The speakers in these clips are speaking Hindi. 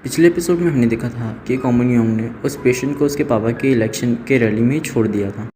पिछले एपिसोड में हमने देखा था कि कॉमन योंग ने उस पेशेंट को उसके पापा के इलेक्शन के रैली में ही छोड़ दिया था।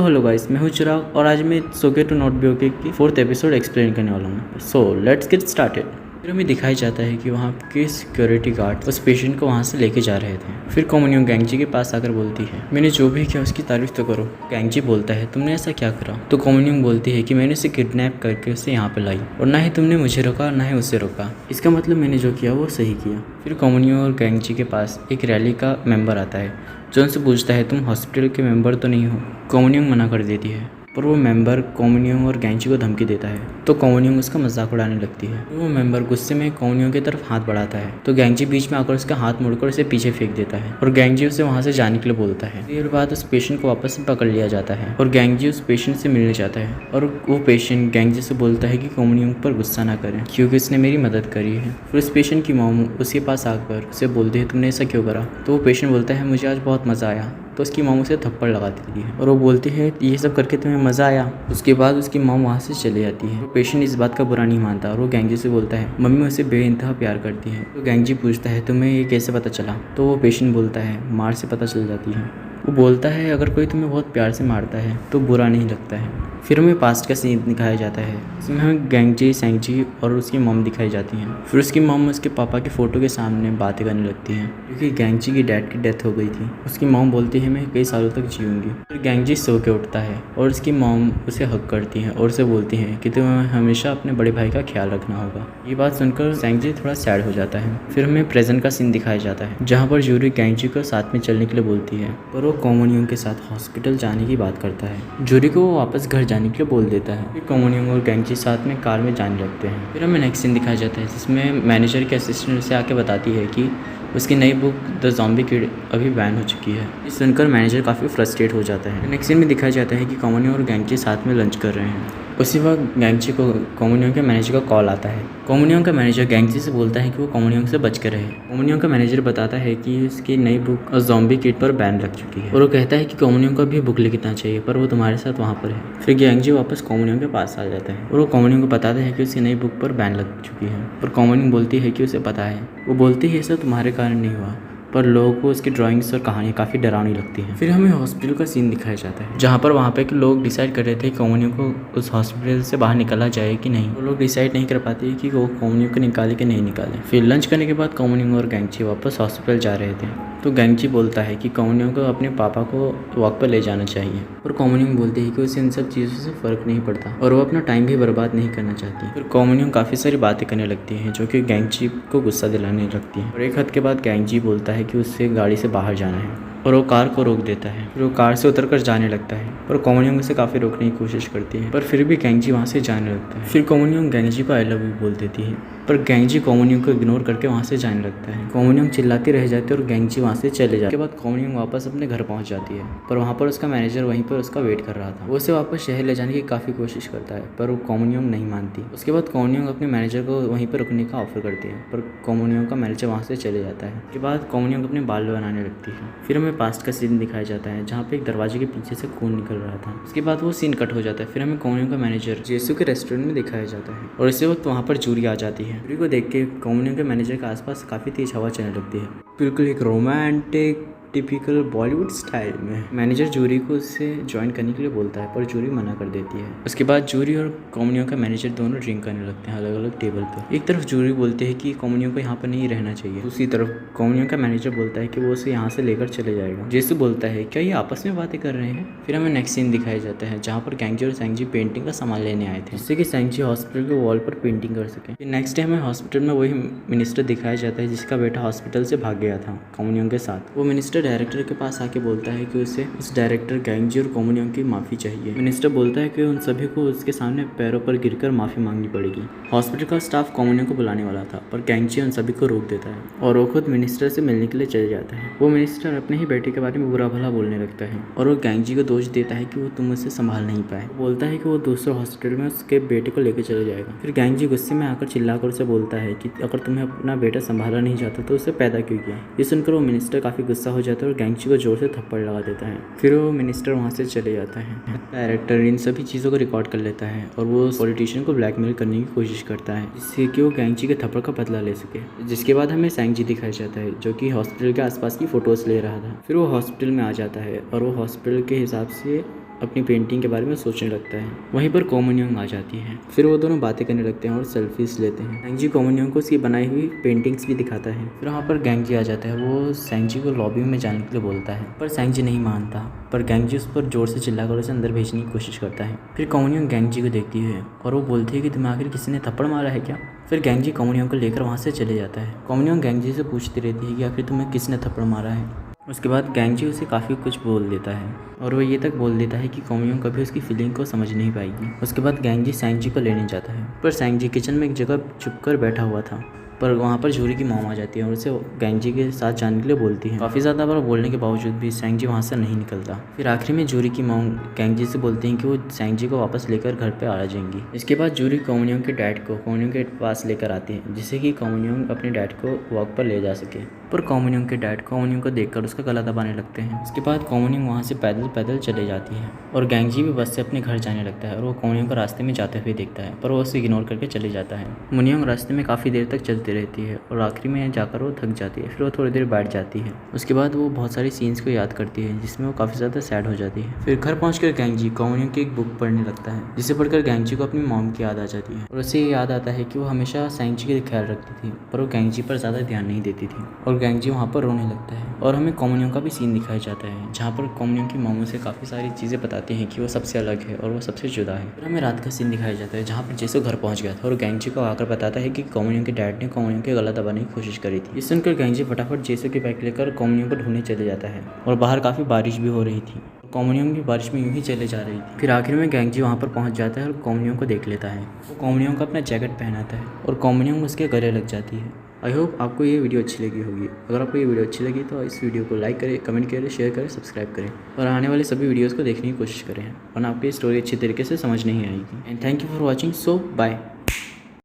हेलो गाइस, मैं हूँ चिराग और आज मैं सोके टू नॉट बी ओके की 4th एपिसोड एक्सप्लेन करने वाला हूँ। So let's get started. फिर हमें दिखाया जाता है कि वहाँ के सिक्योरिटी गार्ड उस पेशेंट को वहाँ से लेके जा रहे थे। फिर कॉमन योंग गैंगजी के पास आकर बोलती है, मैंने जो भी किया उसकी तारीफ तो करो। गैंगजी बोलता है, तुमने ऐसा क्या करा? तो कॉमन योंग बोलती है कि मैंने उसे किडनैप करके उसे यहाँ पे लाई और ना ही तुमने मुझे रोका ना ही उसे रोका। इसका मतलब मैंने जो किया वो सही किया। फिर कॉमन योंग और गैंगजी के पास एक रैली का मेंबर आता है जो उनसे पूछता है, तुम हॉस्पिटल के मेंबर तो नहीं हो? कॉमन योंग मना कर देती है, पर वो मेंबर कॉमन योंग और गैंगजी को धमकी देता है तो कॉमन योंग उसका मजाक उड़ाने लगती है। वो मेंबर गुस्से में कॉमन योंग की तरफ हाथ बढ़ाता है तो गैंगजी बीच में आकर उसका हाथ मोड़कर उसे पीछे फेंक देता है और गैंगजी उसे वहां से जाने के लिए बोलता है। देर बाद उस पेशेंट को वापस से पकड़ लिया जाता है और गैंगजी उस पेशेंट से मिलने जाता है और वो पेशेंट गैंगजी से बोलता है कि कॉमन योंग पर गुस्सा ना करें क्योंकि उसने मेरी मदद करी है। फिर उस पेशेंट की मॉम उसके पास आकर उसे बोलती है, तुमने ऐसा क्यों करा? तो वो पेशेंट बोलता है, मुझे आज बहुत मज़ा आया। तो उसकी मॉम उसे थप्पड़ लगा देती है और वो बोलती है, ये सब करके तुम्हें मज़ा आया? उसके बाद उसकी मॉम वहाँ से चली जाती है। वो पेशेंट इस बात का बुरा नहीं मानता और वो गैंगजी से बोलता है, मम्मी उसे बेइंतहा प्यार करती है। तो गैंगजी पूछता है, तुम्हें ये कैसे पता चला? तो वो पेशेंट बोलता है, मार से पता चल जाती है। वो बोलता है, अगर कोई तुम्हें बहुत प्यार से मारता है तो बुरा नहीं लगता है। फिर हमें पास्ट का सीन दिखाया जाता है, इसमें हमें गैंगजी, सेंगजी और उसकी मॉम दिखाई जाती हैं। फिर उसकी मॉम उसके पापा के फ़ोटो के सामने बातें करने लगती हैं क्योंकि गैंगजी की डैड की डेथ हो गई थी। उसकी मॉम बोलती है, मैं कई सालों तक जीऊँगी। फिर गैंगजी सो के उठता है और उसकी मॉम उसे हक करती हैं और उसे बोलती हैं कि तुम्हें हमेशा अपने बड़े भाई का ख्याल रखना होगा। ये बात सुनकर सेंगजी थोड़ा सैड हो जाता है। फिर हमें प्रेजेंट का सीन दिखाया जाता है जहाँ पर जूरी गैंगजी को साथ में चलने के लिए बोलती है पर वो कॉमन योंग के साथ हॉस्पिटल जाने की बात करता है। जूरी को वो वापस घर जाने के लिए बोल देता है। फिर कॉमन योंग और गैंगजी साथ में कार में जाने लगते हैं। फिर हमें नेक्स्ट सीन दिखाया जाता है जिसमें मैनेजर के असिस्टेंट उसे आके बताती है कि उसकी नई बुक द ज़ॉम्बी किड अभी बैन हो चुकी है। ये सुनकर मैनेजर काफ़ी फ्रस्ट्रेट हो जाता है। नेक्स्ट सीन में दिखाया जाता है कि कॉमन योंग और गैंगजी साथ में लंच कर रहे हैं। उसी वक्त गैंगजी को कॉमन योंग के मैनेजर का कॉल आता है। कॉमन योंग का मैनेजर गैंगजी से बोलता है कि वो कॉमन योंग से बच कर रहे। कॉमन योंग का मैनेजर बताता है कि उसकी नई बुक ज़ॉम्बी किड पर बैन लग चुकी है और वो कहता है कि कॉमन योंग को भी बुक लिखना चाहिए पर वो तुम्हारे साथ वहाँ पर है। फिर गैंगजी वापस कॉमन योंग के पास आ जाता है और वो कॉमन योंग को बताता है कि उसकी नई बुक पर बैन लग चुकी है और कॉमन योंग बोलती है कि उसे पता है। वो बोलती है, ये सब तुम्हारे कारण नहीं हुआ, पर लोगों को उसकी ड्राइंग्स और कहानियाँ काफ़ी डरावनी लगती हैं। फिर हमें हॉस्पिटल का सीन दिखाया जाता है जहाँ पर वहाँ पे के लोग डिसाइड कर रहे थे कि कॉमन योंग को उस हॉस्पिटल से बाहर निकाला जाए कि नहीं। वो लोग डिसाइड नहीं कर पाते कि वो कॉमन योंग को निकाले कि नहीं निकाले। फिर लंच करने के बाद कॉमन योंग और गैंगजी वापस हॉस्पिटल जा रहे थे तो गैंगजी बोलता है कि कॉमन योंग को अपने पापा को वॉक पर ले जाना चाहिए और कॉमन योंग बोलती है कि उसे इन सब चीज़ों से फ़र्क नहीं पड़ता और वो अपना टाइम भी बर्बाद नहीं करना चाहती। फिर कॉमन योंग काफ़ी सारी बातें करने लगती हैं जो कि गैंगजी को गुस्सा दिलाने लगती हैं और एक हद के बाद गैंगजी बोलता है कि उससे गाड़ी से बाहर जाना है और वो कार को रोक देता है। फिर वो कार से उतरकर जाने लगता है पर कॉमन योंग उसे काफ़ी रोकने की कोशिश करती है पर फिर भी गैंगजी वहाँ से जाने लगता है। फिर कॉमन योंग गैंगजी को आई लव यू बोल देती है पर गैंगजी कॉमन योंग को इग्नोर करके वहाँ से जाने लगता है। कॉमन योंग चिल्लाती रह जाती है और गैंगजी वहाँ से चले जाती है। उसके बाद कॉमन योंग वापस अपने घर पहुँच जाती है पर वहाँ पर उसका मैनेजर वहीं पर उसका वेट कर रहा था। वो उसे वापस शहर ले जाने की काफ़ी कोशिश करता है पर वो कॉमन योंग नहीं मानती। उसके बाद कॉमन योंग अपने मैनेजर को वहीं पर रुकने का ऑफर करती है पर कॉमन योंग का मैनेजर वहाँ से चले जाता है। उसके बाद कॉमन योंग अपने बाल बनाने लगती है। फिर हमें पास्ट का सीन दिखाया जाता है जहाँ पे एक दरवाजे के पीछे से खून निकल रहा था। उसके बाद वो सीन कट हो जाता है। फिर हमें कॉमन योंग का मैनेजर जेसू के रेस्टोरेंट में दिखाया जाता है और इसी वक्त वहाँ पर जूरी आ जाती है। जूरी को देख के कॉमन योंग के मैनेजर के आसपास काफ़ी तेज हवा चलने लगती है, बिल्कुल एक रोमांटिक टिपिकल बॉलीवुड स्टाइल में। मैनेजर जूरी को उससे ज्वाइन करने के लिए बोलता है पर जूरी मना कर देती है। उसके बाद जूरी और कॉमन योंग का मैनेजर दोनों ड्रिंक करने लगते हैं अलग अलग टेबल पर। एक तरफ जूरी बोलती है कि कॉमन योंग को यहाँ पर नहीं रहना चाहिए, दूसरी तरफ कॉमन योंग का मैनेजर बोलता है कि वो उसे यहाँ से लेकर चले जाएगा। जेसू बोलता है, क्या ये आपस में बातें कर रहे हैं? फिर हमें नेक्स्ट सीन दिखाया जाता है जहाँ पर गैंगजी और सेंगजी पेंटिंग का सामान लेने आए थे जिससे कि सेंगजी हॉस्पिटल के वॉल पर पेंटिंग कर सके। फिर नेक्स्ट डे हमें हॉस्पिटल में वही मिनिस्टर दिखाया जाता है जिसका बेटा हॉस्पिटल से भाग गया था कॉमन योंग के साथ। वो मिनिस्टर डायरेक्टर के पास आके बोलता है कि उसे उस डायरेक्टर गैंगजी और कॉमन योंग की माफ़ी चाहिए। मिनिस्टर बोलता है कि उन सभी को उसके सामने पैरों पर गिरकर माफ़ी मांगनी पड़ेगी। हॉस्पिटल का स्टाफ कॉमन योंग को बुलाने वाला था पर गैंगजी उन सभी को रोक देता है और वो खुद मिनिस्टर से मिलने के लिए चले जाता है। वो मिनिस्टर अपने ही बेटे के बारे में बुरा भला बोलने लगता है और वो गैंगजी को दोष देता है कि वो तुम उसे संभाल नहीं पाए। बोलता है कि वो दूसरे हॉस्पिटल में उसके बेटे को लेकर चले जाएगा। फिर गैंगजी गुस्से में आकर चिल्लाकर उसे बोलता है कि अगर तुम्हें अपना बेटा संभाला नहीं चाहता तो उसे पैदा क्यों किया। ये सुनकर वो मिनिस्टर काफ़ी गुस्सा हो जाता है और गैंगची को जोर से थप्पड़ लगा देता है। फिर वो मिनिस्टर वहाँ से चले जाता है। डायरेक्टर इन सभी चीज़ों को रिकॉर्ड कर लेता है और वो पॉलिटिशियन को ब्लैकमेल करने की कोशिश करता है जिससे कि वो गैंगची के थप्पड़ का बदला ले सके। जिसके बाद हमें सैंगजी दिखाया जाता है जो कि हॉस्पिटल के आसपास की फ़ोटोज़ ले रहा था। फिर वो हॉस्पिटल में आ जाता है और वो हॉस्पिटल के हिसाब से अपनी पेंटिंग के बारे में सोचने लगता है। वहीं पर कोमोनियोंग आ जाती है। फिर वो दोनों बातें करने लगते हैं और सेल्फीज लेते हैं। सैंगजी कोमोनियोंग को उसकी बनाई हुई पेंटिंग्स भी दिखाता है। फिर वहाँ पर गैंगजी आ जाता है। वो सैंगजी को लॉबी में जाने के लिए बोलता है पर सैंगजी नहीं मानता, पर गैंगजी उस पर जोर से चिल्लाकर उसे अंदर भेजने की कोशिश करता है। फिर कोमोनियोंग गैंगजी को देखती है और वो बोलती है कि तुम्हें आखिर किसी ने थप्पड़ मारा है क्या। फिर गैंगजी कोमोनियोंग को लेकर वहाँ से चले जाता है। कोमोनियोंग गैंगजी से पूछती रहती है कि आखिर तुम्हें किसने थप्पड़ मारा है। उसके बाद गैंगजी उसे काफ़ी कुछ बोल देता है और वो ये तक बोल देता है कि कोमोनियोंग कभी उसकी फीलिंग को समझ नहीं पाएगी। उसके बाद गैंगजी सैंगजी को लेने जाता है पर सैंगजी किचन में एक जगह चुपकर बैठा हुआ था, पर वहाँ पर जूरी की मॉम आ जाती है और उसे गैंगजी के साथ जाने के लिए बोलती है। काफ़ी ज़्यादा बार बोलने के बावजूद भी सैंगजी वहाँ से नहीं निकलता। फिर आखिर में जूरी की मॉम गैंगजी से बोलती हैं कि वो सैंगजी को वापस लेकर घर पे आ जाएंगी। इसके बाद जूरी कोमोनियोंग के डैड को कोमोनियोंग के पास लेकर आती है जिससे कि कोमोनियोंग अपने डैड को वॉक पर ले जा सके। पर कोमोनियोंग के डैड कोमोनियोंग को देखकर उसका गला दबाने लगते हैं। इसके बाद कोमोनियोंग वहाँ से पैदल पैदल चले जाती है और गैंगजी भी बस से अपने घर जाने लगता है और वो कोमोनियोंग को रास्ते में जाते हुए देखता है पर वो उसे इग्नोर करके चले जाता है। मोनियोंग रास्ते में काफ़ी देर तक चलती रहती है और आखिरी में जाकर वो थक जाती है। फिर वो थोड़ी देर बैठ जाती है। उसके बाद वो बहुत सारी सीन्स को याद करती है जिसमें वो काफ़ी ज़्यादा सैड हो जाती है। फिर घर पहुंचकर गैंगजी कोमोनियोंग की एक बुक पढ़ने लगता है जिसे पढ़कर गैंगजी को अपनी मॉम की याद आ जाती है और उसे ये याद आता है कि वो हमेशा सैंगजी का ख्याल रखती थी पर वो गैंगजी पर ज़्यादा ध्यान नहीं देती थी और गैंगजी वहाँ पर रोने लगता है। और हमें कोमोनियोंग का भी सीन दिखाया जाता है जहाँ पर कोमोनियोंग की मॉम से काफ़ी सारी चीज़ें बताती हैं कि वो सबसे अलग है और वो सबसे जुदा है। फिर हमें रात का सीन दिखाया जाता है जहाँ पर जेसो घर पहुँच गया था और गैंगजी को आकर बताता है कि कोमोनियोंग के डैड ने कोमोनियोंग के गला दबाने की कोशिश करी थी। सुनकर गैंगजी फटाफट जेसो की बाइक लेकर कोमोनियोंग को ढूंढने चले जाता है और बाहर काफ़ी बारिश भी हो रही थी। कोमोनियोंग भी बारिश में यूं ही चले जा रही थी। फिर आखिर में गैंगजी वहाँ पर पहुँच जाता है और कोमोनियोंग को देख लेता है। वो कोमोनियोंग का अपना जैकेट पहनाता है और कोमोनियोंग उसके गले लग जाती है। आई होप आपको ये वीडियो अच्छी लगी होगी। अगर आपको ये वीडियो अच्छी लगी तो इस वीडियो को लाइक करें, कमेंट करें, शेयर करें, सब्सक्राइब करें और आने वाले सभी वीडियोज़ को देखने की कोशिश करें वरना आपकी स्टोरी अच्छी तरीके से समझ नहीं आएगी। And thank you for watching. So bye.